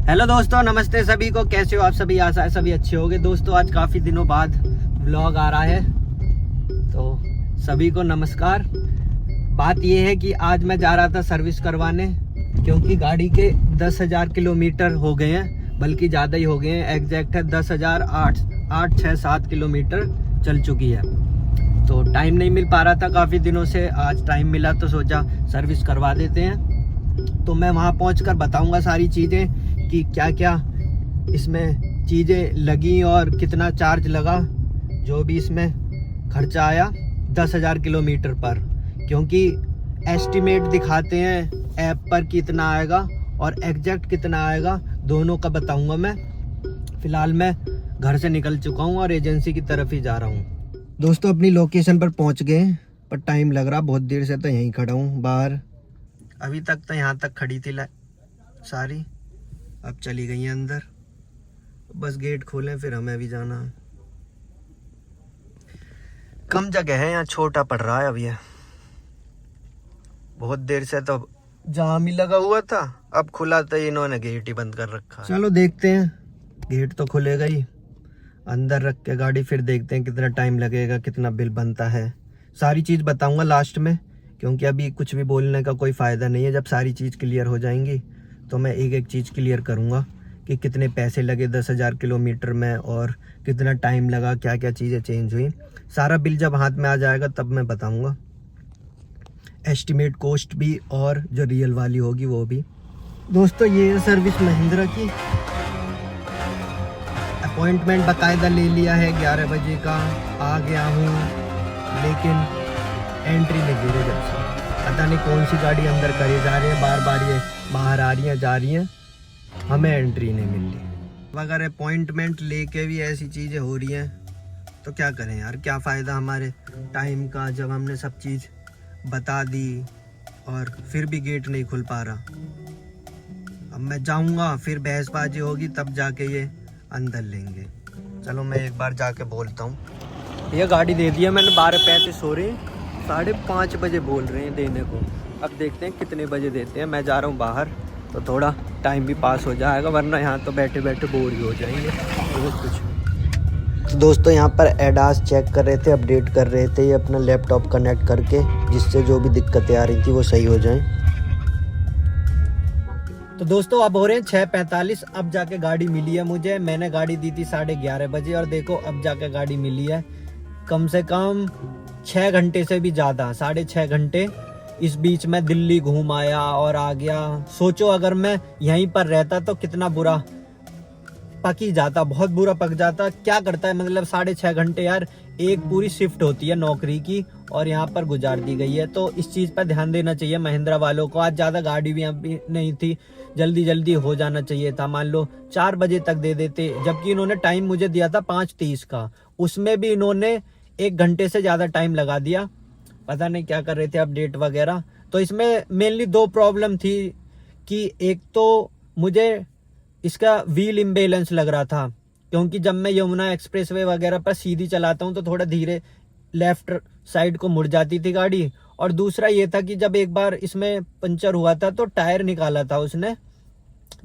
Hello दोस्तों, नमस्ते सभी को। कैसे हो आप सभी? आशा है सभी अच्छे होंगे। दोस्तों आज काफ़ी दिनों बाद व्लॉग आ रहा है, तो सभी को नमस्कार। बात ये है कि आज मैं जा रहा था सर्विस करवाने, क्योंकि गाड़ी के 10,000 किलोमीटर हो गए हैं, बल्कि ज़्यादा ही हो गए हैं। एग्जैक्ट है 10,008 किलोमीटर चल चुकी है। तो टाइम नहीं मिल पा रहा था काफ़ी दिनों से। आज टाइम मिला तो सोचा सर्विस करवा देते हैं। तो मैं वहाँ पहुँचकर बताऊँगा सारी चीज़ें कि क्या क्या इसमें चीज़ें लगी और कितना चार्ज लगा, जो भी इसमें खर्चा आया 10,000 किलोमीटर पर। क्योंकि एस्टिमेट दिखाते हैं ऐप पर कितना आएगा और एग्जैक्ट कितना आएगा, दोनों का बताऊंगा मैं। फ़िलहाल मैं घर से निकल चुका हूं और एजेंसी की तरफ ही जा रहा हूं। दोस्तों अपनी लोकेशन पर पहुंच गए, पर टाइम लग रहा। बहुत देर से तो यहीं खड़ा हूं बाहर। अभी तक तो यहाँ तक खड़ी थी सारी, अब चली गई हैं अंदर। बस गेट खोलें फिर हमें भी जाना। कम जगह है यहाँ, छोटा पड़ रहा है अब ये। बहुत देर से तो जाम ही लगा हुआ था, अब खुला तो इन्होंने गेट ही बंद कर रखा है। चलो देखते हैं, गेट तो खुलेगा ही। अंदर रख के गाड़ी फिर देखते हैं कितना टाइम लगेगा, कितना बिल बनता है। सारी चीज़ बताऊंगा लास्ट में, क्योंकि अभी कुछ भी बोलने का कोई फ़ायदा नहीं है। जब सारी चीज़ क्लियर हो जाएंगी तो मैं एक एक चीज़ क्लियर करूँगा कि कितने पैसे लगे 10,000 किलोमीटर में और कितना टाइम लगा, क्या क्या चीज़ें चेंज हुई। सारा बिल जब हाथ में आ जाएगा तब मैं बताऊँगा। एस्टिमेट कॉस्ट भी और जो रियल वाली होगी वो भी। दोस्तों ये है सर्विस महिंद्रा की। अपॉइंटमेंट बाकायदा ले लिया है 11 बजे का। आ गया हूँ, लेकिन एंट्री नहीं दे रहे जब से। पता नहीं कौन सी गाड़ी अंदर करे जा रही है, बार बार ये बाहर आ रही हैं जा रही हैं, हमें एंट्री नहीं मिल रही। अगर अपॉइंटमेंट लेके भी ऐसी चीज़ें हो रही हैं तो क्या करें यार, क्या फ़ायदा हमारे टाइम का, जब हमने सब चीज़ बता दी और फिर भी गेट नहीं खुल पा रहा। अब मैं जाऊंगा, फिर बहसबाजी होगी, तब जाके ये अंदर लेंगे। चलो मैं एक बार जाके बोलता हूँ। ये गाड़ी दे दी है मैंने, 12:35 हो रही, 5:30 बजे बोल रहे हैं देने को। अब देखते हैं कितने बजे देते हैं। मैं जा रहा हूँ बाहर, तो थोड़ा टाइम भी पास हो जाएगा, वरना यहाँ तो बैठे बैठे बोर ही हो जाएंगे बहुत कुछ। तो दोस्तों यहाँ पर एडास चेक कर रहे थे, अपडेट कर रहे थे ये अपना लैपटॉप कनेक्ट करके, जिससे जो भी दिक्कतें आ रही थी वो सही हो जाएं। तो दोस्तों अब हो रहे हैं 6:45। अब जाके गाड़ी मिली है मुझे। मैंने गाड़ी दी थी 11:30 बजे और देखो अब जाके गाड़ी मिली है। कम से कम 6 घंटे से भी ज़्यादा, 6.5 घंटे। इस बीच में दिल्ली घूम आया और आ गया। सोचो अगर मैं यहीं पर रहता तो कितना बुरा पक ही जाता, बहुत बुरा पक जाता। क्या करता है मतलब 6.5 घंटे यार, एक पूरी शिफ्ट होती है नौकरी की और यहाँ पर गुजार दी गई है। तो इस चीज़ पर ध्यान देना चाहिए महिंद्रा वालों को। आज ज़्यादा गाड़ी भी अभी नहीं थी, जल्दी जल्दी हो जाना चाहिए था। मान लो 4 बजे तक दे देते, जबकि इन्होंने टाइम मुझे दिया था 5:30 का। उसमें भी इन्होंने 1 घंटे से ज़्यादा टाइम लगा दिया। पता नहीं क्या कर रहे थे, अपडेट वगैरह। तो इसमें मेनली 2 प्रॉब्लम थी कि एक तो मुझे इसका व्हील इम्बेलेंस लग रहा था, क्योंकि जब मैं यमुना एक्सप्रेसवे वगैरह पर सीधी चलाता हूँ तो थोड़ा धीरे लेफ्ट साइड को मुड़ जाती थी गाड़ी। और दूसरा ये था कि जब एक बार इसमें पंचर हुआ था तो टायर निकाला था उसने,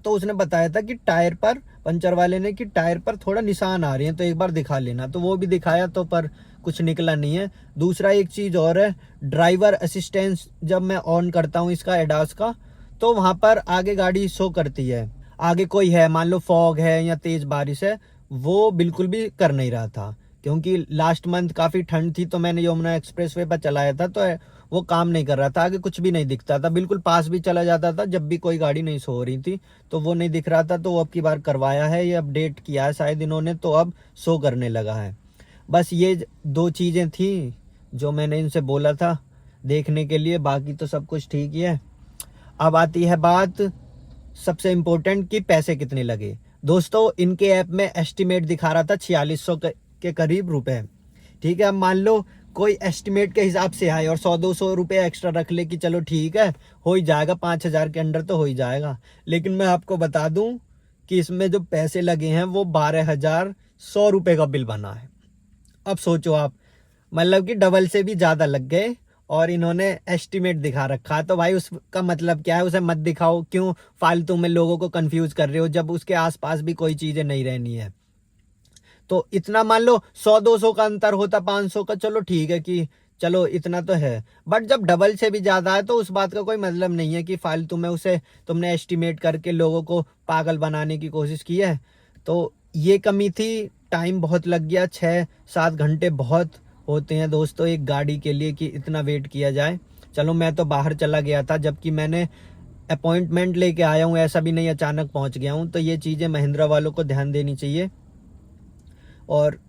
तो उसने बताया था कि टायर पर, पंचर वाले ने, कि टायर पर थोड़ा निशान आ रहे हैं तो एक बार दिखा लेना। तो वो भी दिखाया तो पर कुछ निकला नहीं है। दूसरा एक चीज़ और है, ड्राइवर असिस्टेंस जब मैं ऑन करता हूँ इसका एडास का, तो वहाँ पर आगे गाड़ी शो करती है, आगे कोई है, मान लो फॉग है या तेज़ बारिश है, वो बिल्कुल भी कर नहीं रहा था। क्योंकि लास्ट मंथ काफ़ी ठंड थी तो मैंने यमुना एक्सप्रेसवे पर चलाया था, तो वो काम नहीं कर रहा था, आगे कुछ भी नहीं दिखता था। बिल्कुल पास भी चला जाता था जब भी कोई गाड़ी नहीं सो रही थी, तो वो नहीं दिख रहा था। तो वो अब की बार करवाया है, ये अपडेट किया है शायद इन्होंने, तो अब शो करने लगा है। बस ये 2 चीज़ें थी जो मैंने इनसे बोला था देखने के लिए, बाकी तो सब कुछ ठीक ही है। अब आती है बात सबसे इम्पोर्टेंट कि पैसे कितने लगे। दोस्तों इनके ऐप में एस्टिमेट दिखा रहा था 4600 के करीब रुपए। ठीक है, अब मान लो कोई एस्टिमेट के हिसाब से आए और 100-200 रुपये एक्स्ट्रा रख ले कि चलो ठीक है हो ही जाएगा, 5,000 के अंडर तो हो ही जाएगा। लेकिन मैं आपको बता दूं कि इसमें जो पैसे लगे हैं वो 12,100 रुपये का बिल बना है। अब सोचो आप, मतलब कि डबल से भी ज़्यादा लग गए और इन्होंने एस्टिमेट दिखा रखा। तो भाई उसका मतलब क्या है, उसे मत दिखाओ, क्यों फालतू में लोगों को कंफ्यूज कर रहे हो जब उसके आसपास भी कोई चीजें नहीं रहनी है। तो इतना मान लो 100-200 का अंतर होता, 500 का, चलो ठीक है कि चलो इतना तो है, बट जब डबल से भी ज्यादा है तो उस बात का कोई मतलब नहीं है कि फालतू में उसे तुमने एस्टिमेट करके लोगों को पागल बनाने की कोशिश की है। तो ये कमी थी, टाइम बहुत लग गया, 6-7 घंटे बहुत होते हैं दोस्तों एक गाड़ी के लिए कि इतना वेट किया जाए। चलो मैं तो बाहर चला गया था, जबकि मैंने अपॉइंटमेंट लेके आया हूँ, ऐसा भी नहीं अचानक पहुंच गया हूँ। तो ये चीज़ें महिंद्रा वालों को ध्यान देनी चाहिए, और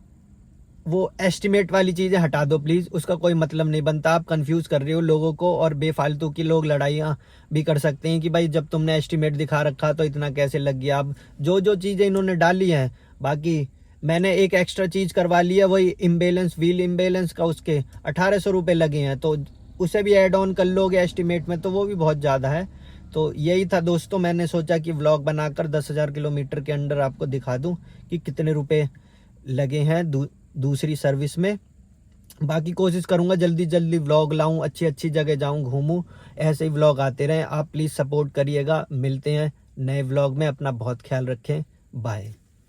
वो एस्टिमेट वाली चीज़ें हटा दो प्लीज़, उसका कोई मतलब नहीं बनता। आप कंफ्यूज कर रहे हो लोगों को, और बेफालतू की लोग लड़ाइयाँ भी कर सकते हैं कि भाई जब तुमने एस्टिमेट दिखा रखा तो इतना कैसे लग गया। अब जो जो चीज़ें इन्होंने डाली हैं, बाकी मैंने एक एक्स्ट्रा चीज़ करवा ली है, वही इम्बेलेंस, व्हील इम्बेलेंस का, उसके 1800 रुपये लगे हैं। तो उसे भी ऐड ऑन कर लोगे एस्टिमेट में तो वो भी बहुत ज़्यादा है। तो यही था दोस्तों, मैंने सोचा कि व्लॉग बनाकर 10,000 किलोमीटर के अंडर आपको दिखा दूं कि कितने रुपए लगे हैं दूसरी सर्विस में। बाकी कोशिश करूंगा जल्दी जल्दी व्लॉग लाऊं, अच्छी अच्छी जगह जाऊं, घूमूं, ऐसे ही व्लॉग आते रहें। आप प्लीज़ सपोर्ट करिएगा। मिलते हैं नए व्लॉग में, अपना बहुत ख्याल रखें, बाय।